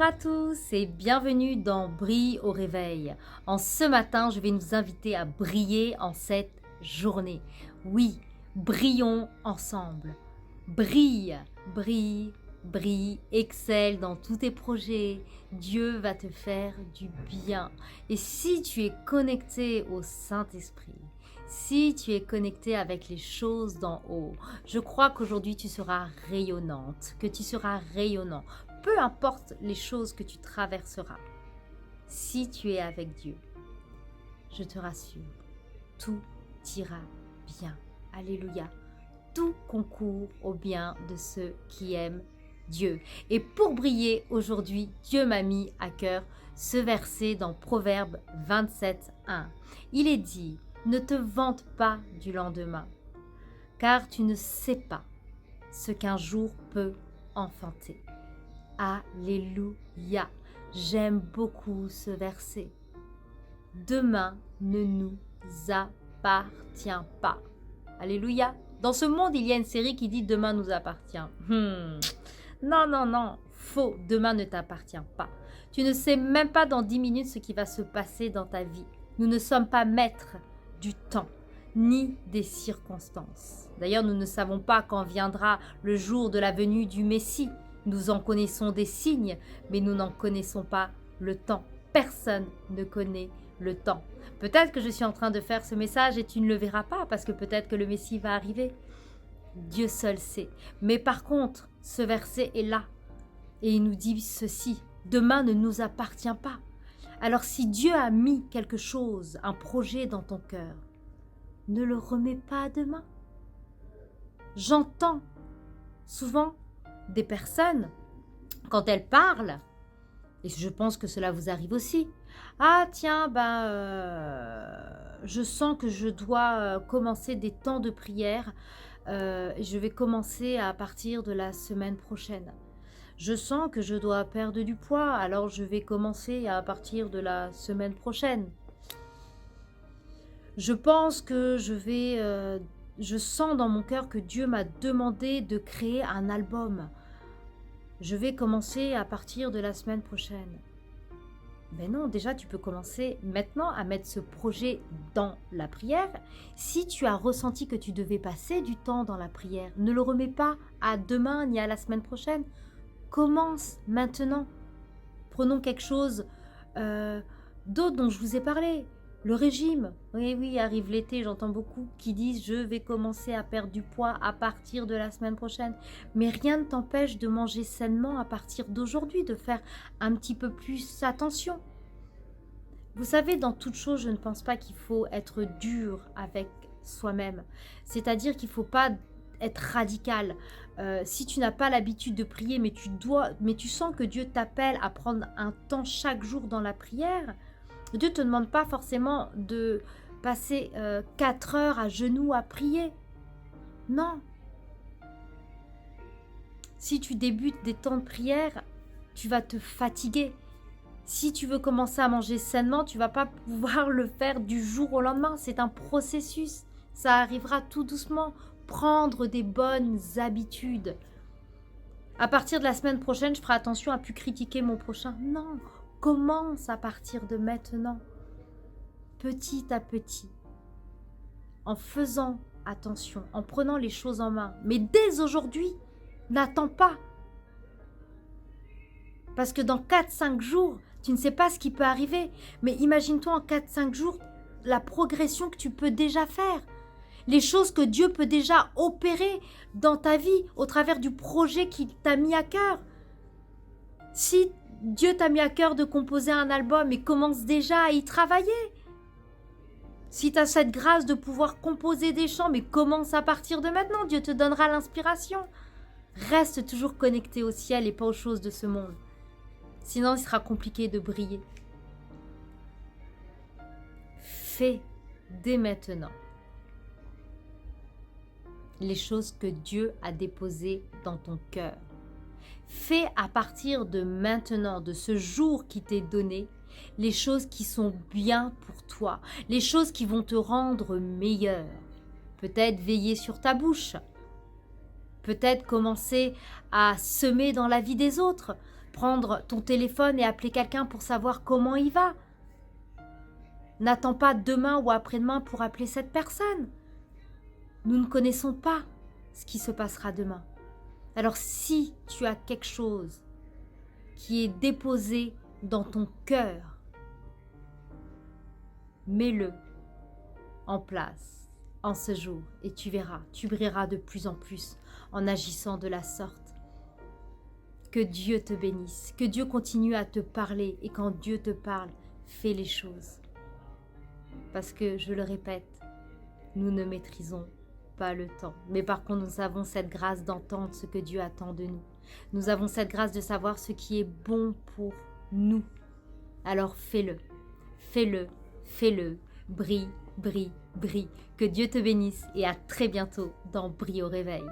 à tous et bienvenue dans Brille au réveil. En ce matin, je vais nous inviter à briller en cette journée. Oui, brillons ensemble. Brille, brille, brille, excelle dans tous tes projets. Dieu va te faire du bien. Et si tu es connecté au Saint-Esprit, si tu es connecté avec les choses d'en haut, je crois qu'aujourd'hui tu seras rayonnante, que tu seras rayonnant. Peu importe les choses que tu traverseras, si tu es avec Dieu, je te rassure, tout ira bien. Alléluia. Tout concourt au bien de ceux qui aiment Dieu. Et pour briller aujourd'hui, Dieu m'a mis à cœur ce verset dans Proverbe 27:1. Il est dit: ne te vante pas du lendemain, car tu ne sais pas ce qu'un jour peut enfanter. Alléluia. J'aime beaucoup ce verset. Demain ne nous appartient pas. Alléluia. Dans ce monde, il y a une série qui dit demain nous appartient. Non, non, non. Faux. Demain ne t'appartient pas. Tu ne sais même pas dans 10 minutes ce qui va se passer dans ta vie. Nous ne sommes pas maîtres du temps, ni des circonstances. D'ailleurs, nous ne savons pas quand viendra le jour de la venue du Messie. Nous en connaissons des signes, mais nous n'en connaissons pas le temps. Personne ne connaît le temps. Peut-être que je suis en train de faire ce message et tu ne le verras pas parce que peut-être que le Messie va arriver. Dieu seul sait. Mais par contre, ce verset est là et il nous dit ceci: demain ne nous appartient pas. Alors si Dieu a mis quelque chose, un projet dans ton cœur, ne le remets pas à demain. J'entends souvent des personnes, quand elles parlent, et je pense que cela vous arrive aussi, ah tiens, je sens que je dois commencer des temps de prière, je vais commencer à partir de la semaine prochaine. Je sens que je dois perdre du poids, alors je vais commencer à partir de la semaine prochaine. Je pense que je sens dans mon cœur que Dieu m'a demandé de créer un album. Je vais commencer à partir de la semaine prochaine. Mais non, déjà tu peux commencer maintenant à mettre ce projet dans la prière. Si tu as ressenti que tu devais passer du temps dans la prière, ne le remets pas à demain ni à la semaine prochaine. Commence maintenant. Prenons quelque chose d'autre dont je vous ai parlé. Le régime. Oui, oui, arrive l'été, j'entends beaucoup qui disent « je vais commencer à perdre du poids à partir de la semaine prochaine ». Mais rien ne t'empêche de manger sainement à partir d'aujourd'hui, de faire un petit peu plus attention. Vous savez, dans toute chose, je ne pense pas qu'il faut être dur avec soi-même. C'est-à-dire qu'il ne faut pas être radical. Si tu n'as pas l'habitude de prier, mais tu sens que Dieu t'appelle à prendre un temps chaque jour dans la prière, Dieu ne te demande pas forcément de passer 4 heures à genoux à prier. Non. Si tu débutes des temps de prière, tu vas te fatiguer. Si tu veux commencer à manger sainement, tu ne vas pas pouvoir le faire du jour au lendemain. C'est un processus. Ça arrivera tout doucement. Prendre des bonnes habitudes. À partir de la semaine prochaine, je ferai attention à ne plus critiquer mon prochain. Non. Commence à partir de maintenant, petit à petit, en faisant attention, en prenant les choses en main. Mais dès aujourd'hui, n'attends pas. Parce que dans 4-5 jours, tu ne sais pas ce qui peut arriver. Mais imagine-toi en 4-5 jours, la progression que tu peux déjà faire. Les choses que Dieu peut déjà opérer dans ta vie au travers du projet qu'il t'a mis à cœur. Si Dieu t'a mis à cœur de composer un album et commence déjà à y travailler. Si tu as cette grâce de pouvoir composer des chants, mais commence à partir de maintenant. Dieu te donnera l'inspiration. Reste toujours connecté au ciel et pas aux choses de ce monde. Sinon, il sera compliqué de briller. Fais dès maintenant les choses que Dieu a déposées dans ton cœur. Fais à partir de maintenant, de ce jour qui t'est donné, les choses qui sont bien pour toi, les choses qui vont te rendre meilleur. Peut-être veiller sur ta bouche, peut-être commencer à semer dans la vie des autres, prendre ton téléphone et appeler quelqu'un pour savoir comment il va. N'attends pas demain ou après-demain pour appeler cette personne. Nous ne connaissons pas ce qui se passera demain. Alors si tu as quelque chose qui est déposé dans ton cœur, mets-le en place en ce jour et tu verras, tu brilleras de plus en plus en agissant de la sorte. Que Dieu te bénisse, que Dieu continue à te parler et quand Dieu te parle, fais les choses. Parce que, je le répète, nous ne maîtrisons pas le temps. Mais par contre, nous avons cette grâce d'entendre ce que Dieu attend de nous. Nous avons cette grâce de savoir ce qui est bon pour nous. Alors fais-le, fais-le, fais-le. Brille, brille, brille. Que Dieu te bénisse et à très bientôt dans Brille au réveil.